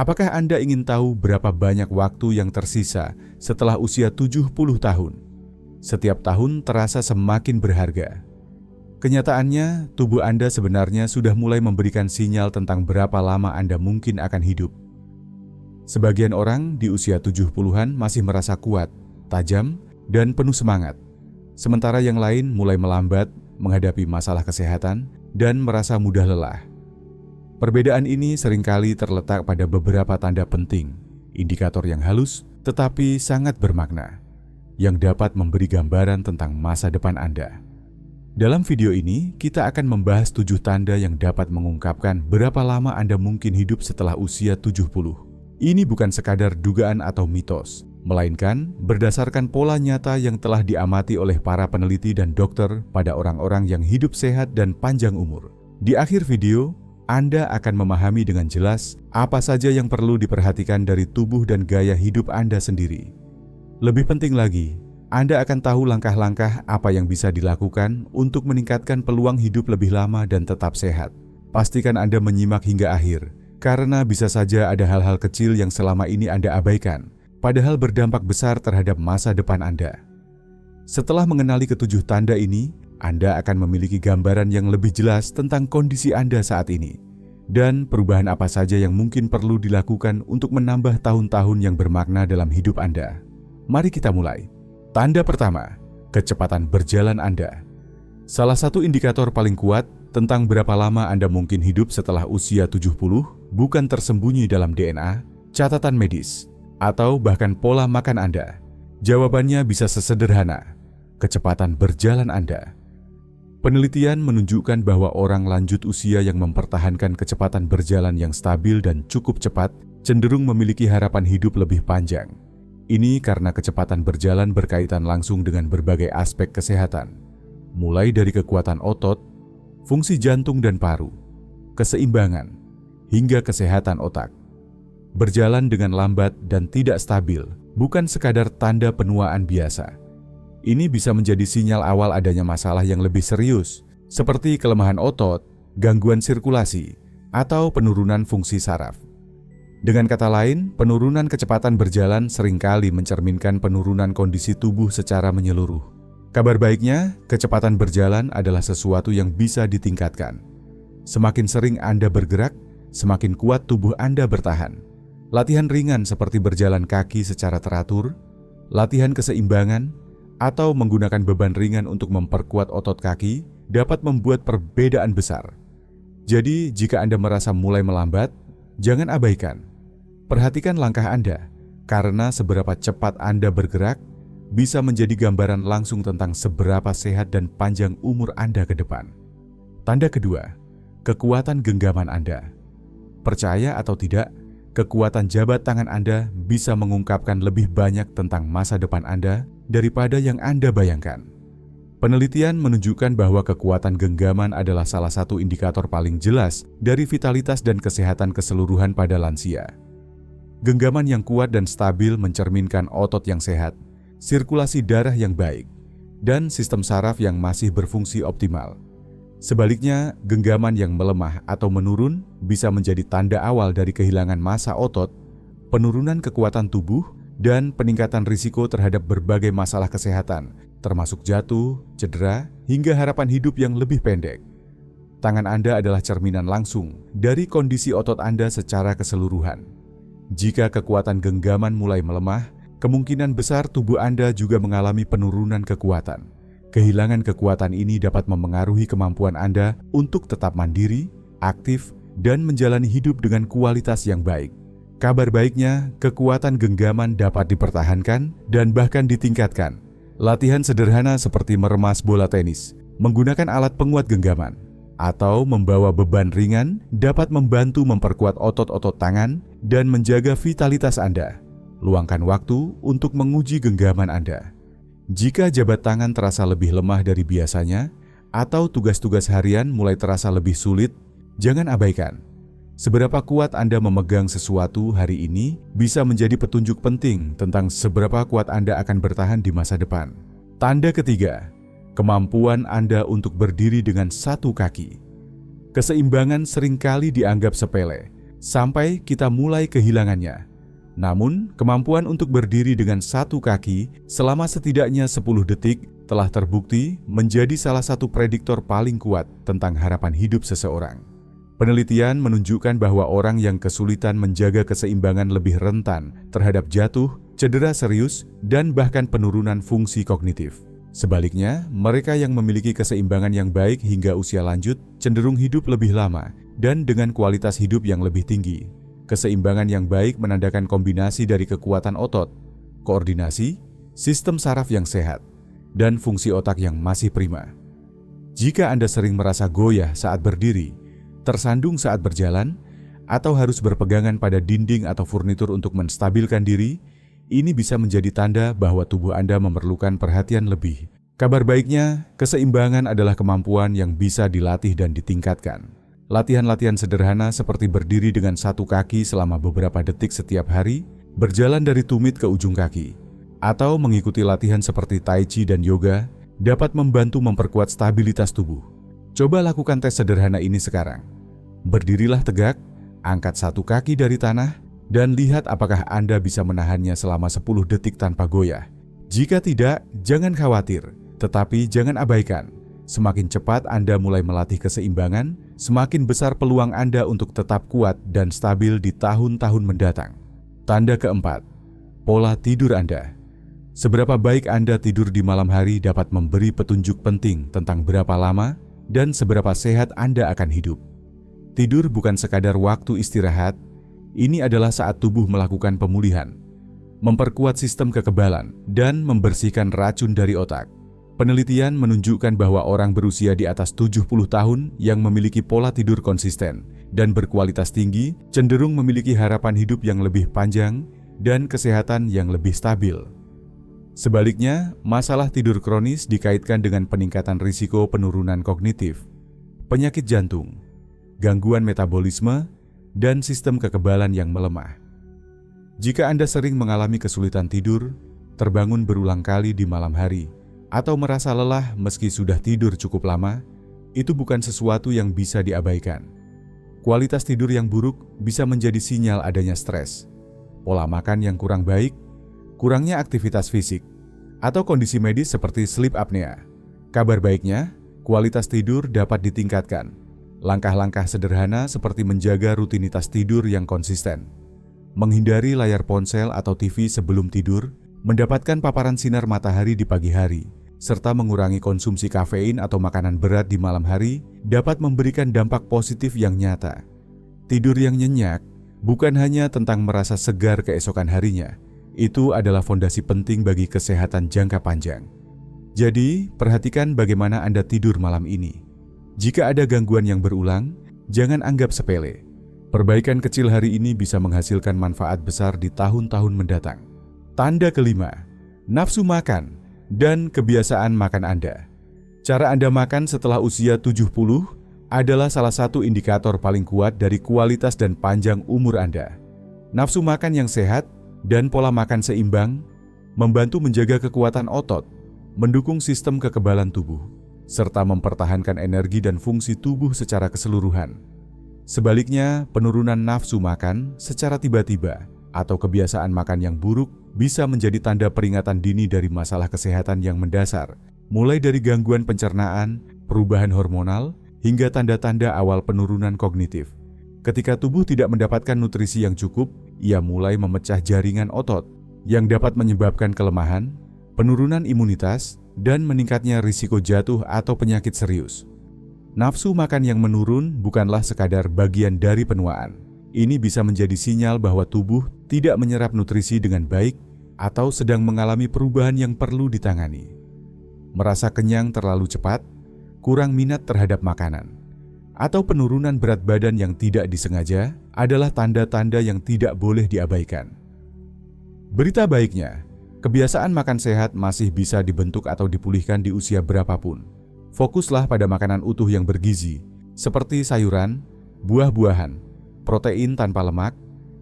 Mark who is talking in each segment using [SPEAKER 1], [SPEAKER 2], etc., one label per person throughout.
[SPEAKER 1] Apakah Anda ingin tahu berapa banyak waktu yang tersisa setelah usia 70 tahun? Setiap tahun terasa semakin berharga. Kenyataannya, tubuh Anda sebenarnya sudah mulai memberikan sinyal tentang berapa lama Anda mungkin akan hidup. Sebagian orang di usia 70-an masih merasa kuat, tajam, dan penuh semangat. Sementara yang lain mulai melambat, menghadapi masalah kesehatan, dan merasa mudah lelah. Perbedaan ini seringkali terletak pada beberapa tanda penting, indikator yang halus tetapi sangat bermakna, yang dapat memberi gambaran tentang masa depan Anda. Dalam video ini, kita akan membahas 7 tanda yang dapat mengungkapkan berapa lama Anda mungkin hidup setelah usia 70. Ini bukan sekadar dugaan atau mitos, melainkan berdasarkan pola nyata yang telah diamati oleh para peneliti dan dokter pada orang-orang yang hidup sehat dan panjang umur. Di akhir video, Anda akan memahami dengan jelas apa saja yang perlu diperhatikan dari tubuh dan gaya hidup Anda sendiri. Lebih penting lagi, Anda akan tahu langkah-langkah apa yang bisa dilakukan untuk meningkatkan peluang hidup lebih lama dan tetap sehat. Pastikan Anda menyimak hingga akhir, karena bisa saja ada hal-hal kecil yang selama ini Anda abaikan, padahal berdampak besar terhadap masa depan Anda. Setelah mengenali ketujuh tanda ini, Anda akan memiliki gambaran yang lebih jelas tentang kondisi Anda saat ini dan perubahan apa saja yang mungkin perlu dilakukan untuk menambah tahun-tahun yang bermakna dalam hidup Anda. Mari kita mulai. Tanda pertama, kecepatan berjalan Anda. Salah satu indikator paling kuat tentang berapa lama Anda mungkin hidup setelah usia 70 bukan tersembunyi dalam DNA, catatan medis, atau bahkan pola makan Anda. Jawabannya bisa sesederhana, kecepatan berjalan Anda. Penelitian menunjukkan bahwa orang lanjut usia yang mempertahankan kecepatan berjalan yang stabil dan cukup cepat cenderung memiliki harapan hidup lebih panjang. Ini karena kecepatan berjalan berkaitan langsung dengan berbagai aspek kesehatan, mulai dari kekuatan otot, fungsi jantung dan paru, keseimbangan, hingga kesehatan otak. Berjalan dengan lambat dan tidak stabil bukan sekadar tanda penuaan biasa. Ini bisa menjadi sinyal awal adanya masalah yang lebih serius, seperti kelemahan otot, gangguan sirkulasi, atau penurunan fungsi saraf. Dengan kata lain, penurunan kecepatan berjalan seringkali mencerminkan penurunan kondisi tubuh secara menyeluruh. Kabar baiknya, kecepatan berjalan adalah sesuatu yang bisa ditingkatkan. Semakin sering Anda bergerak, semakin kuat tubuh Anda bertahan. Latihan ringan seperti berjalan kaki secara teratur, latihan keseimbangan, atau menggunakan beban ringan untuk memperkuat otot kaki dapat membuat perbedaan besar. Jadi, jika Anda merasa mulai melambat, jangan abaikan. Perhatikan langkah Anda, karena seberapa cepat Anda bergerak bisa menjadi gambaran langsung tentang seberapa sehat dan panjang umur Anda ke depan. Tanda kedua, kekuatan genggaman Anda. Percaya atau tidak, kekuatan jabat tangan Anda bisa mengungkapkan lebih banyak tentang masa depan Anda daripada yang Anda bayangkan. Penelitian menunjukkan bahwa kekuatan genggaman adalah salah satu indikator paling jelas dari vitalitas dan kesehatan keseluruhan pada lansia. Genggaman yang kuat dan stabil mencerminkan otot yang sehat, sirkulasi darah yang baik, dan sistem saraf yang masih berfungsi optimal. Sebaliknya, genggaman yang melemah atau menurun bisa menjadi tanda awal dari kehilangan massa otot, penurunan kekuatan tubuh, dan peningkatan risiko terhadap berbagai masalah kesehatan, termasuk jatuh, cedera, hingga harapan hidup yang lebih pendek. Tangan Anda adalah cerminan langsung dari kondisi otot Anda secara keseluruhan. Jika kekuatan genggaman mulai melemah, kemungkinan besar tubuh Anda juga mengalami penurunan kekuatan. Kehilangan kekuatan ini dapat memengaruhi kemampuan Anda untuk tetap mandiri, aktif, dan menjalani hidup dengan kualitas yang baik. Kabar baiknya, kekuatan genggaman dapat dipertahankan dan bahkan ditingkatkan. Latihan sederhana seperti meremas bola tenis, menggunakan alat penguat genggaman, atau membawa beban ringan dapat membantu memperkuat otot-otot tangan dan menjaga vitalitas Anda. Luangkan waktu untuk menguji genggaman Anda. Jika jabat tangan terasa lebih lemah dari biasanya, atau tugas-tugas harian mulai terasa lebih sulit, jangan abaikan. Seberapa kuat Anda memegang sesuatu hari ini bisa menjadi petunjuk penting tentang seberapa kuat Anda akan bertahan di masa depan. Tanda ketiga, kemampuan Anda untuk berdiri dengan satu kaki. Keseimbangan seringkali dianggap sepele, sampai kita mulai kehilangannya. Namun, kemampuan untuk berdiri dengan satu kaki selama setidaknya 10 detik telah terbukti menjadi salah satu prediktor paling kuat tentang harapan hidup seseorang. Penelitian menunjukkan bahwa orang yang kesulitan menjaga keseimbangan lebih rentan terhadap jatuh, cedera serius, dan bahkan penurunan fungsi kognitif. Sebaliknya, mereka yang memiliki keseimbangan yang baik hingga usia lanjut cenderung hidup lebih lama dan dengan kualitas hidup yang lebih tinggi. Keseimbangan yang baik menandakan kombinasi dari kekuatan otot, koordinasi, sistem saraf yang sehat, dan fungsi otak yang masih prima. Jika Anda sering merasa goyah saat berdiri, tersandung saat berjalan, atau harus berpegangan pada dinding atau furnitur untuk menstabilkan diri, ini bisa menjadi tanda bahwa tubuh Anda memerlukan perhatian lebih. Kabar baiknya, keseimbangan adalah kemampuan yang bisa dilatih dan ditingkatkan. Latihan-latihan sederhana seperti berdiri dengan satu kaki selama beberapa detik setiap hari, berjalan dari tumit ke ujung kaki, atau mengikuti latihan seperti tai chi dan yoga dapat membantu memperkuat stabilitas tubuh. Coba lakukan tes sederhana ini sekarang. Berdirilah tegak, angkat satu kaki dari tanah, dan lihat apakah Anda bisa menahannya selama 10 detik tanpa goyah. Jika tidak, jangan khawatir, tetapi jangan abaikan. Semakin cepat Anda mulai melatih keseimbangan, semakin besar peluang Anda untuk tetap kuat dan stabil di tahun-tahun mendatang. Tanda keempat, pola tidur Anda. Seberapa baik Anda tidur di malam hari dapat memberi petunjuk penting tentang berapa lama dan seberapa sehat Anda akan hidup. Tidur bukan sekadar waktu istirahat, ini adalah saat tubuh melakukan pemulihan, memperkuat sistem kekebalan, dan membersihkan racun dari otak. Penelitian menunjukkan bahwa orang berusia di atas 70 tahun yang memiliki pola tidur konsisten dan berkualitas tinggi cenderung memiliki harapan hidup yang lebih panjang dan kesehatan yang lebih stabil. Sebaliknya, masalah tidur kronis dikaitkan dengan peningkatan risiko penurunan kognitif, penyakit jantung, gangguan metabolisme, dan sistem kekebalan yang melemah. Jika Anda sering mengalami kesulitan tidur, terbangun berulang kali di malam hari, atau merasa lelah meski sudah tidur cukup lama, itu bukan sesuatu yang bisa diabaikan. Kualitas tidur yang buruk bisa menjadi sinyal adanya stres, pola makan yang kurang baik, kurangnya aktivitas fisik, atau kondisi medis seperti sleep apnea. Kabar baiknya, kualitas tidur dapat ditingkatkan. Langkah-langkah sederhana seperti menjaga rutinitas tidur yang konsisten, menghindari layar ponsel atau TV sebelum tidur, mendapatkan paparan sinar matahari di pagi hari, serta mengurangi konsumsi kafein atau makanan berat di malam hari dapat memberikan dampak positif yang nyata. Tidur yang nyenyak bukan hanya tentang merasa segar keesokan harinya, itu adalah fondasi penting bagi kesehatan jangka panjang. Jadi, perhatikan bagaimana Anda tidur malam ini. Jika ada gangguan yang berulang, jangan anggap sepele. Perbaikan kecil hari ini bisa menghasilkan manfaat besar di tahun-tahun mendatang. Tanda kelima, nafsu makan dan kebiasaan makan Anda. Cara Anda makan setelah usia 70 adalah salah satu indikator paling kuat dari kualitas dan panjang umur Anda. Nafsu makan yang sehat dan pola makan seimbang membantu menjaga kekuatan otot, mendukung sistem kekebalan tubuh, serta mempertahankan energi dan fungsi tubuh secara keseluruhan. Sebaliknya, penurunan nafsu makan secara tiba-tiba atau kebiasaan makan yang buruk bisa menjadi tanda peringatan dini dari masalah kesehatan yang mendasar, mulai dari gangguan pencernaan, perubahan hormonal, hingga tanda-tanda awal penurunan kognitif. Ketika tubuh tidak mendapatkan nutrisi yang cukup, ia mulai memecah jaringan otot yang dapat menyebabkan kelemahan, penurunan imunitas, dan meningkatnya risiko jatuh atau penyakit serius. Nafsu makan yang menurun bukanlah sekadar bagian dari penuaan. Ini bisa menjadi sinyal bahwa tubuh tidak menyerap nutrisi dengan baik atau sedang mengalami perubahan yang perlu ditangani. Merasa kenyang terlalu cepat, kurang minat terhadap makanan, atau penurunan berat badan yang tidak disengaja adalah tanda-tanda yang tidak boleh diabaikan. Berita baiknya, kebiasaan makan sehat masih bisa dibentuk atau dipulihkan di usia berapapun. Fokuslah pada makanan utuh yang bergizi, seperti sayuran, buah-buahan, protein tanpa lemak,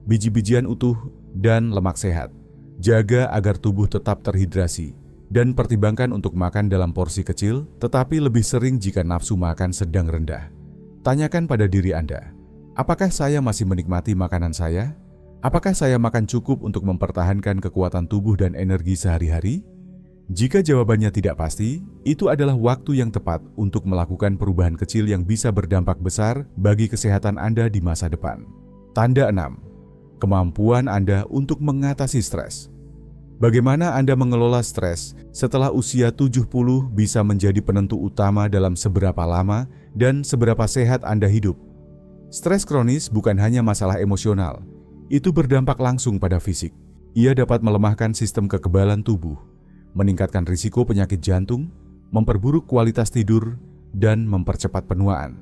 [SPEAKER 1] biji-bijian utuh, dan lemak sehat. Jaga agar tubuh tetap terhidrasi, dan pertimbangkan untuk makan dalam porsi kecil, tetapi lebih sering jika nafsu makan sedang rendah. Tanyakan pada diri Anda, Apakah saya masih menikmati makanan saya? Apakah saya makan cukup untuk mempertahankan kekuatan tubuh dan energi sehari-hari? Jika jawabannya tidak pasti, itu adalah waktu yang tepat untuk melakukan perubahan kecil yang bisa berdampak besar bagi kesehatan Anda di masa depan. Tanda 6. Kemampuan Anda untuk mengatasi stres. Bagaimana Anda mengelola stres setelah usia 70 bisa menjadi penentu utama dalam seberapa lama dan seberapa sehat Anda hidup. Stres kronis bukan hanya masalah emosional, itu berdampak langsung pada fisik. Ia dapat melemahkan sistem kekebalan tubuh, meningkatkan risiko penyakit jantung, memperburuk kualitas tidur, dan mempercepat penuaan.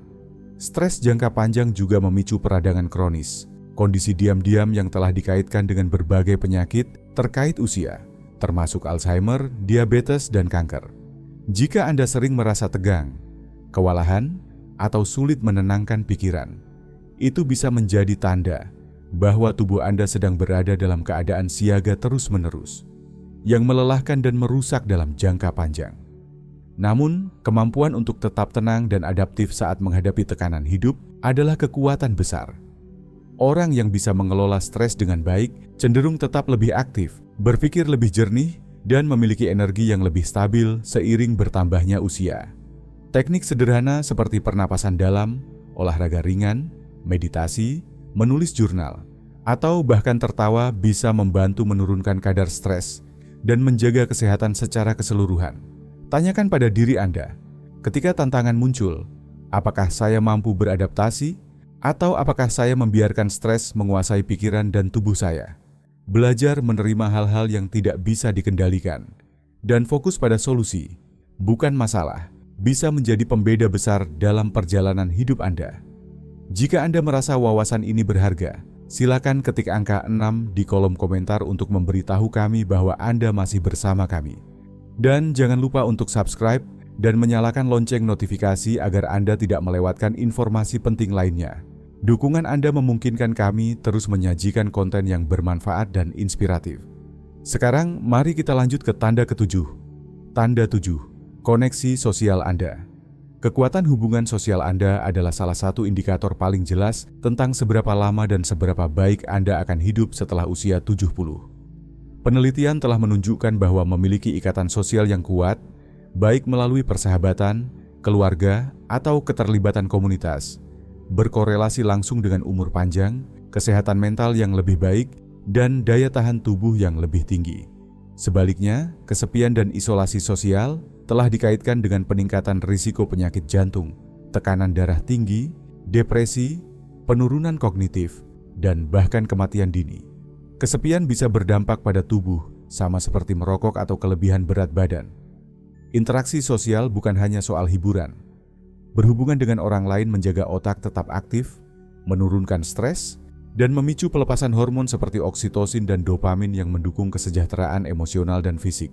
[SPEAKER 1] Stres jangka panjang juga memicu peradangan kronis, kondisi diam-diam yang telah dikaitkan dengan berbagai penyakit terkait usia, termasuk Alzheimer, diabetes, dan kanker. Jika Anda sering merasa tegang, kewalahan, atau sulit menenangkan pikiran, itu bisa menjadi tanda bahwa tubuh Anda sedang berada dalam keadaan siaga terus-menerus, yang melelahkan dan merusak dalam jangka panjang. Namun, kemampuan untuk tetap tenang dan adaptif saat menghadapi tekanan hidup adalah kekuatan besar. Orang yang bisa mengelola stres dengan baik cenderung tetap lebih aktif, berpikir lebih jernih, dan memiliki energi yang lebih stabil seiring bertambahnya usia. Teknik sederhana seperti pernapasan dalam, olahraga ringan, meditasi, menulis jurnal, atau bahkan tertawa bisa membantu menurunkan kadar stres dan menjaga kesehatan secara keseluruhan. Tanyakan pada diri Anda, ketika tantangan muncul, apakah saya mampu beradaptasi? Atau apakah saya membiarkan stres menguasai pikiran dan tubuh saya? Belajar menerima hal-hal yang tidak bisa dikendalikan dan fokus pada solusi, bukan masalah, bisa menjadi pembeda besar dalam perjalanan hidup Anda. Jika Anda merasa wawasan ini berharga, silakan ketik angka 6 di kolom komentar untuk memberitahu kami bahwa Anda masih bersama kami. Dan jangan lupa untuk subscribe dan menyalakan lonceng notifikasi agar Anda tidak melewatkan informasi penting lainnya. Dukungan Anda memungkinkan kami terus menyajikan konten yang bermanfaat dan inspiratif. Sekarang, mari kita lanjut ke tanda ke-7. Tanda 7. Koneksi sosial Anda. Kekuatan hubungan sosial Anda adalah salah satu indikator paling jelas tentang seberapa lama dan seberapa baik Anda akan hidup setelah usia 70. Penelitian telah menunjukkan bahwa memiliki ikatan sosial yang kuat, baik melalui persahabatan, keluarga, atau keterlibatan komunitas, berkorelasi langsung dengan umur panjang, kesehatan mental yang lebih baik, dan daya tahan tubuh yang lebih tinggi. Sebaliknya, kesepian dan isolasi sosial telah dikaitkan dengan peningkatan risiko penyakit jantung, tekanan darah tinggi, depresi, penurunan kognitif, dan bahkan kematian dini. Kesepian bisa berdampak pada tubuh, sama seperti merokok atau kelebihan berat badan. Interaksi sosial bukan hanya soal hiburan. Berhubungan dengan orang lain menjaga otak tetap aktif, menurunkan stres, dan memicu pelepasan hormon seperti oksitosin dan dopamin yang mendukung kesejahteraan emosional dan fisik.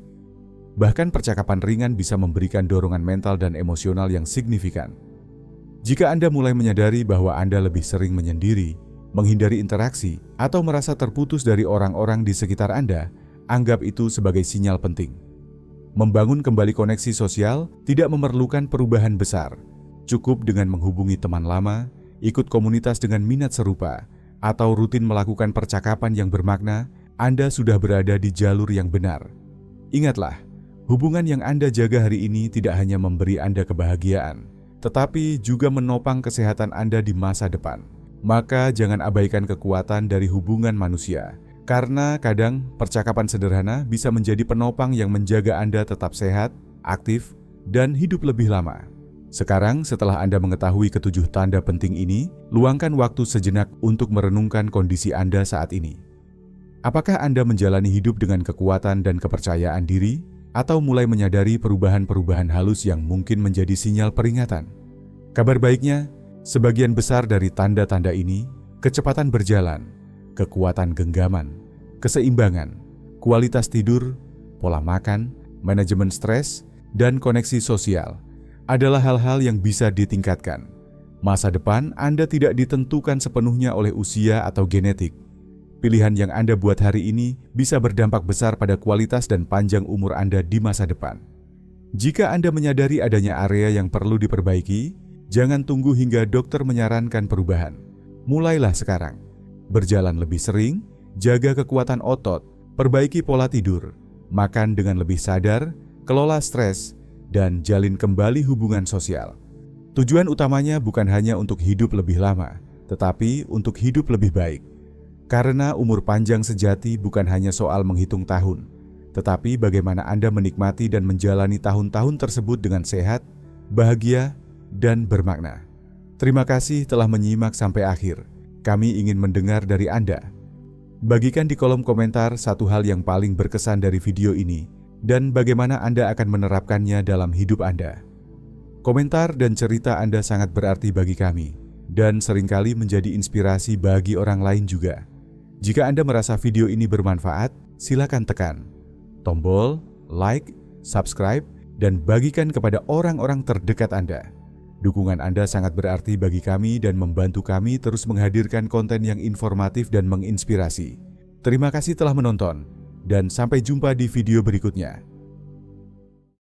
[SPEAKER 1] Bahkan percakapan ringan bisa memberikan dorongan mental dan emosional yang signifikan. Jika Anda mulai menyadari bahwa Anda lebih sering menyendiri, menghindari interaksi, atau merasa terputus dari orang-orang di sekitar Anda, anggap itu sebagai sinyal penting. Membangun kembali koneksi sosial tidak memerlukan perubahan besar. Cukup dengan menghubungi teman lama, ikut komunitas dengan minat serupa, atau rutin melakukan percakapan yang bermakna, Anda sudah berada di jalur yang benar. Ingatlah, hubungan yang Anda jaga hari ini tidak hanya memberi Anda kebahagiaan, tetapi juga menopang kesehatan Anda di masa depan. Maka jangan abaikan kekuatan dari hubungan manusia, karena kadang percakapan sederhana bisa menjadi penopang yang menjaga Anda tetap sehat, aktif, dan hidup lebih lama. Sekarang, setelah Anda mengetahui ketujuh tanda penting ini, luangkan waktu sejenak untuk merenungkan kondisi Anda saat ini. Apakah Anda menjalani hidup dengan kekuatan dan kepercayaan diri, atau mulai menyadari perubahan-perubahan halus yang mungkin menjadi sinyal peringatan? Kabar baiknya, sebagian besar dari tanda-tanda ini, kecepatan berjalan, kekuatan genggaman, keseimbangan, kualitas tidur, pola makan, manajemen stres, dan koneksi sosial, adalah hal-hal yang bisa ditingkatkan. Masa depan Anda tidak ditentukan sepenuhnya oleh usia atau genetik. Pilihan yang Anda buat hari ini bisa berdampak besar pada kualitas dan panjang umur Anda di masa depan. Jika Anda menyadari adanya area yang perlu diperbaiki, jangan tunggu hingga dokter menyarankan perubahan. Mulailah sekarang. Berjalan lebih sering, jaga kekuatan otot, perbaiki pola tidur, makan dengan lebih sadar, kelola stres, dan jalin kembali hubungan sosial. Tujuan utamanya bukan hanya untuk hidup lebih lama, tetapi untuk hidup lebih baik. Karena umur panjang sejati bukan hanya soal menghitung tahun, tetapi bagaimana Anda menikmati dan menjalani tahun-tahun tersebut dengan sehat, bahagia, dan bermakna. Terima kasih telah menyimak sampai akhir. Kami ingin mendengar dari Anda. Bagikan di kolom komentar satu hal yang paling berkesan dari video ini dan bagaimana Anda akan menerapkannya dalam hidup Anda. Komentar dan cerita Anda sangat berarti bagi kami dan seringkali menjadi inspirasi bagi orang lain juga. Jika Anda merasa video ini bermanfaat, silakan tekan tombol like, subscribe, dan bagikan kepada orang-orang terdekat Anda. Dukungan Anda sangat berarti bagi kami dan membantu kami terus menghadirkan konten yang informatif dan menginspirasi. Terima kasih telah menonton, dan sampai jumpa di video berikutnya.